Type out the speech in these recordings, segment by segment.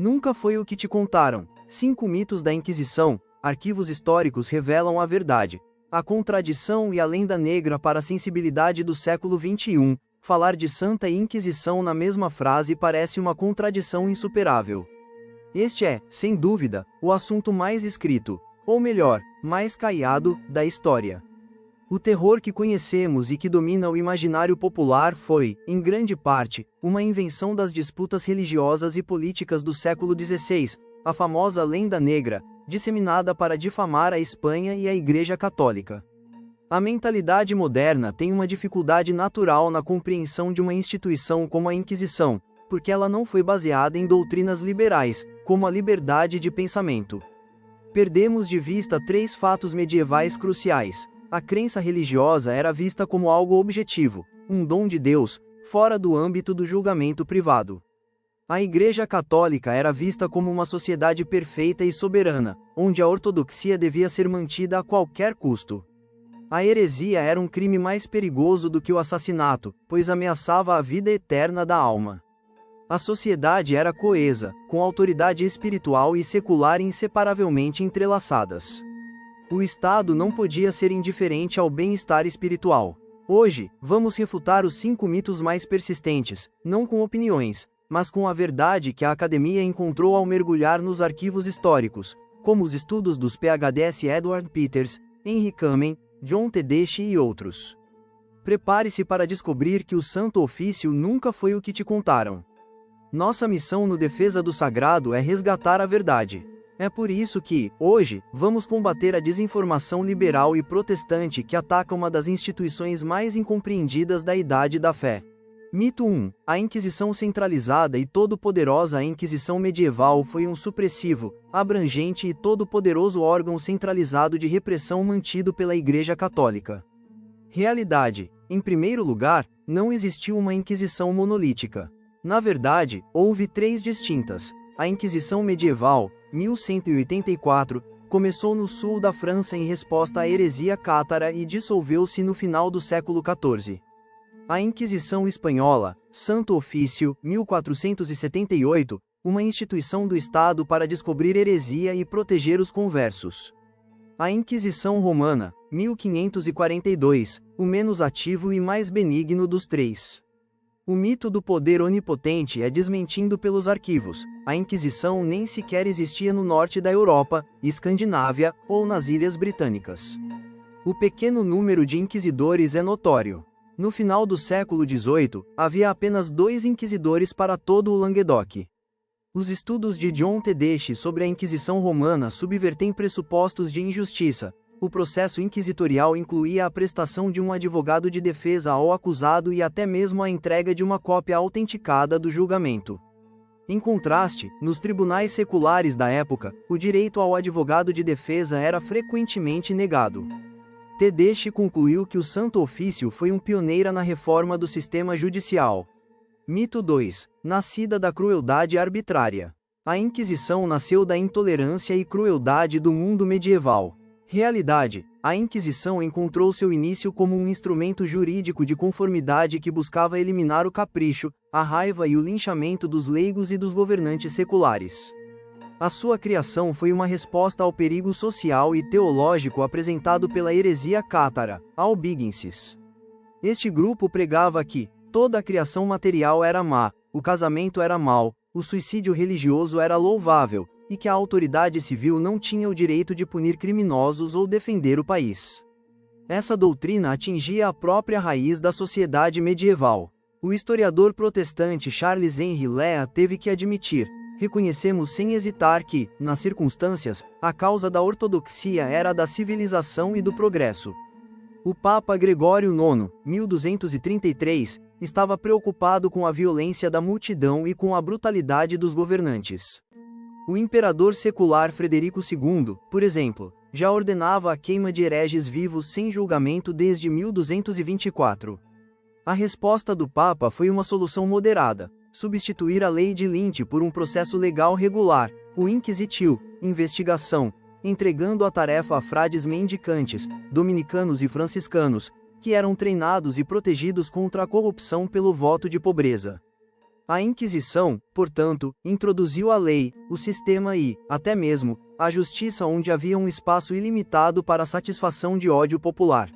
Nunca foi o que te contaram. 5 mitos da Inquisição. Arquivos históricos revelam a verdade, a contradição e a lenda negra para a sensibilidade do século XXI. Falar de Santa Inquisição na mesma frase parece uma contradição insuperável. Este é, sem dúvida, o assunto mais escrito, ou melhor, mais caiado, da história. O terror que conhecemos e que domina o imaginário popular foi, em grande parte, uma invenção das disputas religiosas e políticas do século XVI, a famosa lenda negra, disseminada para difamar a Espanha e a Igreja Católica. A mentalidade moderna tem uma dificuldade natural na compreensão de uma instituição como a Inquisição, porque ela não foi baseada em doutrinas liberais, como a liberdade de pensamento. Perdemos de vista 3 fatos medievais cruciais. A crença religiosa era vista como algo objetivo, um dom de Deus, fora do âmbito do julgamento privado. A Igreja Católica era vista como uma sociedade perfeita e soberana, onde a ortodoxia devia ser mantida a qualquer custo. A heresia era um crime mais perigoso do que o assassinato, pois ameaçava a vida eterna da alma. A sociedade era coesa, com autoridade espiritual e secular inseparavelmente entrelaçadas. O Estado não podia ser indiferente ao bem-estar espiritual. Hoje, vamos refutar os 5 mitos mais persistentes, não com opiniões, mas com a verdade que a academia encontrou ao mergulhar nos arquivos históricos, como os estudos dos PhDs Edward Peters, Henry Kamen, John Tedeschi e outros. Prepare-se para descobrir que o Santo Ofício nunca foi o que te contaram. Nossa missão no Defesa do Sagrado é resgatar a verdade. É por isso que, hoje, vamos combater a desinformação liberal e protestante que ataca uma das instituições mais incompreendidas da Idade da Fé. Mito 1. A Inquisição centralizada e todo-poderosa. A Inquisição medieval foi um supressivo, abrangente e todo-poderoso órgão centralizado de repressão mantido pela Igreja Católica. Realidade. Em primeiro lugar, não existiu uma Inquisição monolítica. Na verdade, houve 3 distintas. A Inquisição medieval, 1184, começou no sul da França em resposta à heresia cátara e dissolveu-se no final do século XIV. A Inquisição espanhola, Santo Ofício, 1478, uma instituição do Estado para descobrir heresia e proteger os conversos. A Inquisição romana, 1542, o menos ativo e mais benigno dos 3. O mito do poder onipotente é desmentido pelos arquivos. A Inquisição nem sequer existia no norte da Europa, Escandinávia ou nas Ilhas Britânicas. O pequeno número de inquisidores é notório. No final do século XVIII, havia apenas 2 inquisidores para todo o Languedoc. Os estudos de John Tedeschi sobre a Inquisição romana subvertem pressupostos de injustiça. O processo inquisitorial incluía a prestação de um advogado de defesa ao acusado e até mesmo a entrega de uma cópia autenticada do julgamento. Em contraste, nos tribunais seculares da época, o direito ao advogado de defesa era frequentemente negado. Tedeschi concluiu que o Santo Ofício foi um pioneiro na reforma do sistema judicial. Mito 2. Nascida da crueldade arbitrária. A Inquisição nasceu da intolerância e crueldade do mundo medieval. Realidade. A Inquisição encontrou seu início como um instrumento jurídico de conformidade que buscava eliminar o capricho, a raiva e o linchamento dos leigos e dos governantes seculares. A sua criação foi uma resposta ao perigo social e teológico apresentado pela heresia cátara, albigenses. Este grupo pregava que toda a criação material era má, o casamento era mau, o suicídio religioso era louvável, e que a autoridade civil não tinha o direito de punir criminosos ou defender o país. Essa doutrina atingia a própria raiz da sociedade medieval. O historiador protestante Charles Henry Lea teve que admitir: reconhecemos sem hesitar que, nas circunstâncias, a causa da ortodoxia era a da civilização e do progresso. O Papa Gregório IX, 1233, estava preocupado com a violência da multidão e com a brutalidade dos governantes. O imperador secular Frederico II, por exemplo, já ordenava a queima de hereges vivos sem julgamento desde 1224. A resposta do Papa foi uma solução moderada: substituir a lei de Lynch por um processo legal regular, o inquisitio, investigação, entregando a tarefa a frades mendicantes, dominicanos e franciscanos, que eram treinados e protegidos contra a corrupção pelo voto de pobreza. A Inquisição, portanto, introduziu a lei, o sistema e, até mesmo, a justiça onde havia um espaço ilimitado para a satisfação de ódio popular.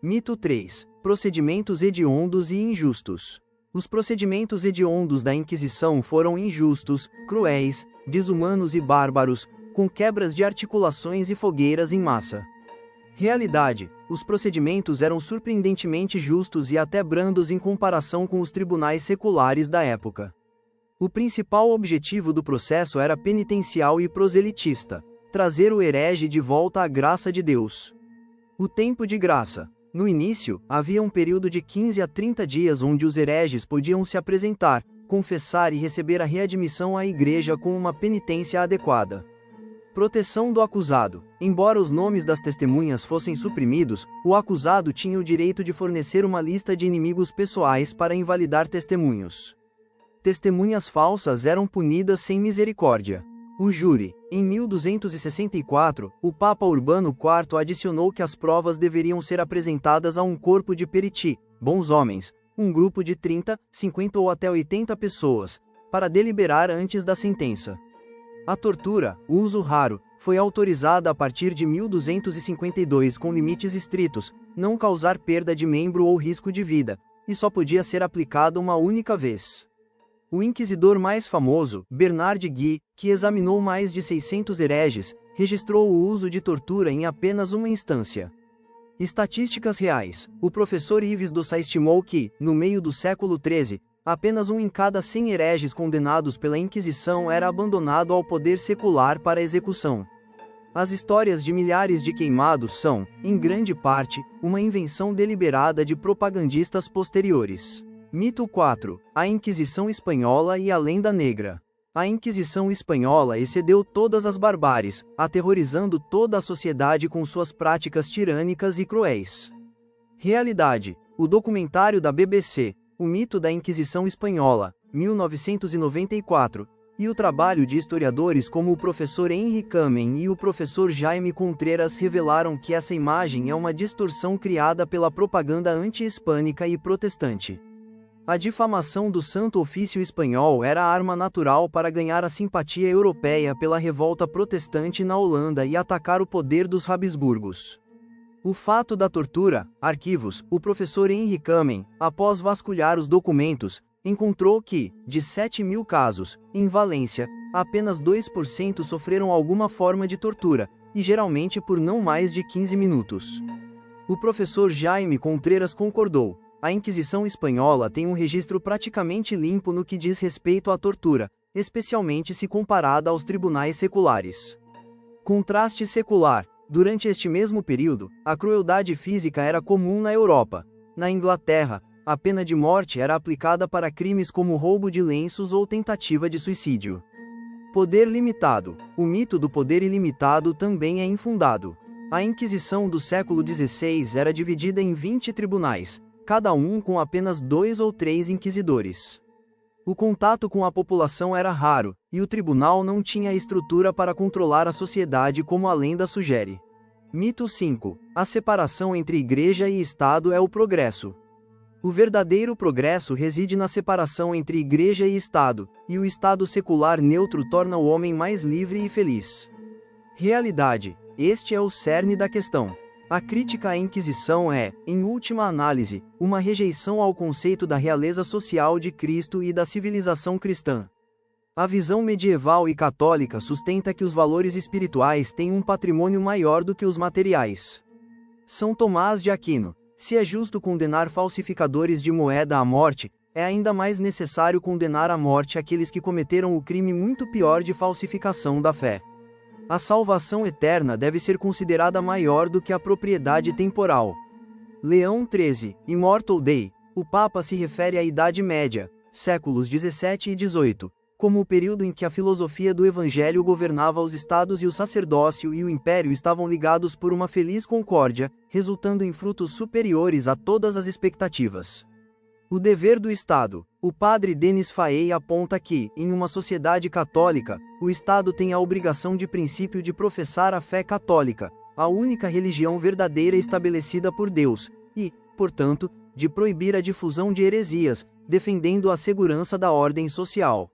Mito 3. Procedimentos hediondos e injustos. Os procedimentos hediondos da Inquisição foram injustos, cruéis, desumanos e bárbaros, com quebras de articulações e fogueiras em massa. Realidade, os procedimentos eram surpreendentemente justos e até brandos em comparação com os tribunais seculares da época. O principal objetivo do processo era penitencial e proselitista: trazer o herege de volta à graça de Deus. O tempo de graça. No início, havia um período de 15 a 30 dias onde os hereges podiam se apresentar, confessar e receber a readmissão à igreja com uma penitência adequada. Proteção do acusado. Embora os nomes das testemunhas fossem suprimidos, o acusado tinha o direito de fornecer uma lista de inimigos pessoais para invalidar testemunhos. Testemunhas falsas eram punidas sem misericórdia. O júri. Em 1264, o Papa Urbano IV adicionou que as provas deveriam ser apresentadas a um corpo de periti, bons homens, um grupo de 30, 50 ou até 80 pessoas, para deliberar antes da sentença. A tortura, uso raro, foi autorizada a partir de 1252 com limites estritos, não causar perda de membro ou risco de vida, e só podia ser aplicada uma única vez. O inquisidor mais famoso, Bernard Guy, que examinou mais de 600 hereges, registrou o uso de tortura em apenas uma instância. Estatísticas reais. O professor Yves Dossat estimou que, no meio do século XIII, apenas um em cada 100 hereges condenados pela Inquisição era abandonado ao poder secular para execução. As histórias de milhares de queimados são, em grande parte, uma invenção deliberada de propagandistas posteriores. Mito 4. A Inquisição Espanhola e a Lenda Negra. A Inquisição Espanhola excedeu todas as barbáries, aterrorizando toda a sociedade com suas práticas tirânicas e cruéis. Realidade. O documentário da BBC, O Mito da Inquisição Espanhola, 1994, e o trabalho de historiadores como o professor Henri Kamen e o professor Jaime Contreras revelaram que essa imagem é uma distorção criada pela propaganda anti-hispânica e protestante. A difamação do Santo Ofício Espanhol era a arma natural para ganhar a simpatia europeia pela revolta protestante na Holanda e atacar o poder dos Habsburgos. O fato da tortura, arquivos. O professor Henri Kamen, após vasculhar os documentos, encontrou que, de 7.000 casos, em Valência, apenas 2% sofreram alguma forma de tortura, e geralmente por não mais de 15 minutos. O professor Jaime Contreras concordou. A Inquisição Espanhola tem um registro praticamente limpo no que diz respeito à tortura, especialmente se comparada aos tribunais seculares. Contraste secular. Durante este mesmo período, a crueldade física era comum na Europa. Na Inglaterra, a pena de morte era aplicada para crimes como roubo de lenços ou tentativa de suicídio. Poder limitado. O mito do poder ilimitado também é infundado. A Inquisição do século XVI era dividida em 20 tribunais, cada um com apenas 2 ou 3 inquisidores. O contato com a população era raro, e o tribunal não tinha estrutura para controlar a sociedade como a lenda sugere. Mito 5. A separação entre igreja e Estado é o progresso. O verdadeiro progresso reside na separação entre igreja e Estado, e o Estado secular neutro torna o homem mais livre e feliz. Realidade. Este é o cerne da questão. A crítica à Inquisição é, em última análise, uma rejeição ao conceito da realeza social de Cristo e da civilização cristã. A visão medieval e católica sustenta que os valores espirituais têm um patrimônio maior do que os materiais. São Tomás de Aquino. Se é justo condenar falsificadores de moeda à morte, é ainda mais necessário condenar à morte aqueles que cometeram o crime muito pior de falsificação da fé. A salvação eterna deve ser considerada maior do que a propriedade temporal. Leão XIII, Immortal Dei. O Papa se refere à Idade Média, séculos 17 e 18, como o período em que a filosofia do Evangelho governava os estados e o sacerdócio e o império estavam ligados por uma feliz concórdia, resultando em frutos superiores a todas as expectativas. O dever do Estado. O padre Denis Faye aponta que, em uma sociedade católica, o Estado tem a obrigação de princípio de professar a fé católica, a única religião verdadeira estabelecida por Deus, e, portanto, de proibir a difusão de heresias, defendendo a segurança da ordem social.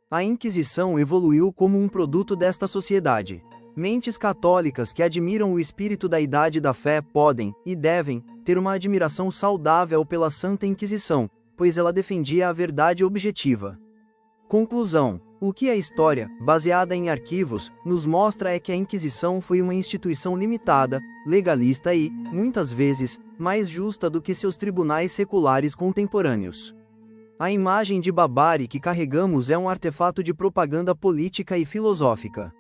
A Inquisição evoluiu como um produto desta sociedade. Mentes católicas que admiram o espírito da Idade da Fé podem, e devem, ter uma admiração saudável pela Santa Inquisição, pois ela defendia a verdade objetiva. Conclusão: o que a história, baseada em arquivos, nos mostra é que a Inquisição foi uma instituição limitada, legalista e, muitas vezes, mais justa do que seus tribunais seculares contemporâneos. A imagem de barbárie que carregamos é um artefato de propaganda política e filosófica.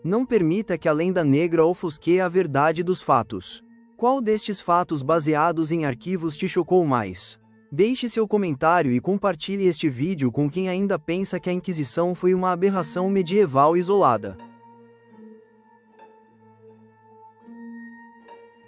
Não permita que a lenda negra ofusque a verdade dos fatos. Qual destes fatos baseados em arquivos te chocou mais? Deixe seu comentário e compartilhe este vídeo com quem ainda pensa que a Inquisição foi uma aberração medieval isolada.